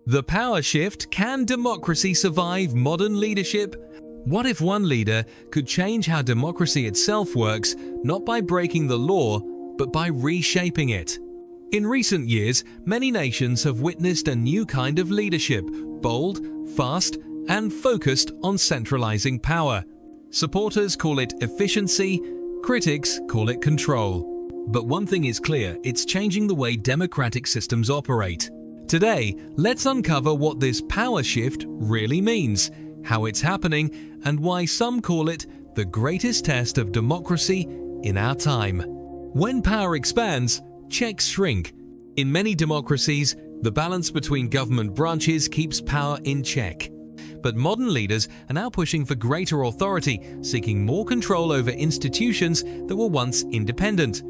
The power shift: can democracy survive modern leadership? What if one leader could change how democracy itself works, not by breaking the law, but by reshaping it? In recent years, many nations have witnessed a new kind of leadership, bold, fast, and focused on centralizing power. Supporters call it efficiency, critics call it control. But one thing is clear: it's changing the way democratic systems operate. Today, let's uncover what this power shift really means, how it's happening, and why some call it the greatest test of democracy in our time. When power expands, checks shrink. In many democracies, the balance between government branches keeps power in check. But modern leaders are now pushing for greater authority, seeking more control over institutions that were once independent.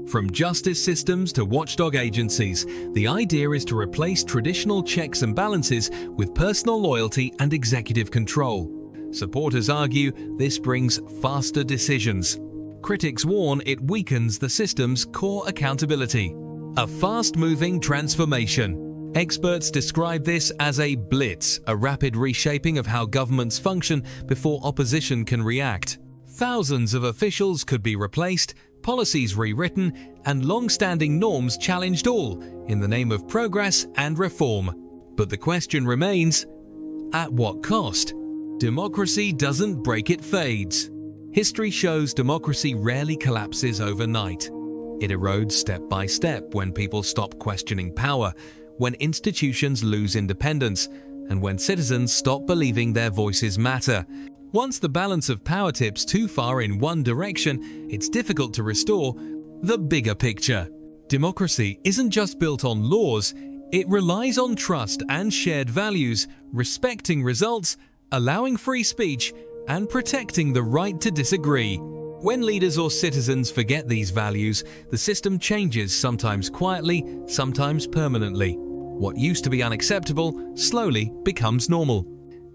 From justice systems to watchdog agencies, the idea is to replace traditional checks and balances with personal loyalty and executive control. Supporters argue this brings faster decisions. Critics warn it weakens the system's core accountability. A fast-moving transformation. Experts describe this as a blitz, a rapid reshaping of how governments function before opposition can react. Thousands of officials could be replaced, policies rewritten, and long-standing norms challenged, all in the name of progress and reform. But the question remains, at what cost? Democracy doesn't break, it fades. History shows democracy rarely collapses overnight. It erodes step by step when people stop questioning power, when institutions lose independence, and when citizens stop believing their voices matter. Once the balance of power tips too far in one direction, it's difficult to restore the bigger picture. Democracy isn't just built on laws, it relies on trust and shared values, respecting results, allowing free speech, and protecting the right to disagree. When leaders or citizens forget these values, the system changes, sometimes quietly, sometimes permanently. What used to be unacceptable slowly becomes normal.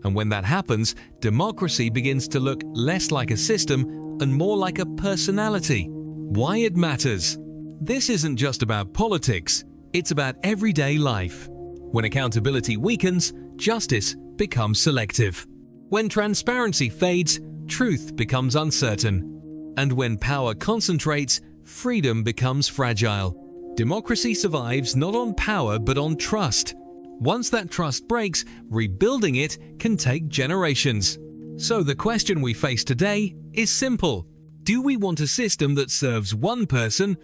And when that happens, democracy begins to look less like a system and more like a personality. Why it matters? This isn't just about politics, it's about everyday life. When accountability weakens, justice becomes selective. When transparency fades, truth becomes uncertain. And when power concentrates, freedom becomes fragile. Democracy survives not on power but on trust. Once that trust breaks, rebuilding it can take generations. So the question we face today is simple. Do we want a system that serves one person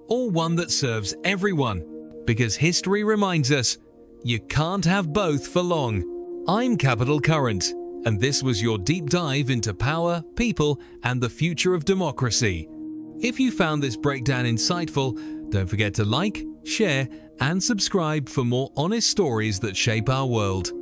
or one that serves everyone? Because history reminds us, you can't have both for long. I'm Capital Current, and this was your deep dive into power, people, and the future of democracy. If you found this breakdown insightful, don't forget to like, share, and subscribe for more honest stories that shape our world.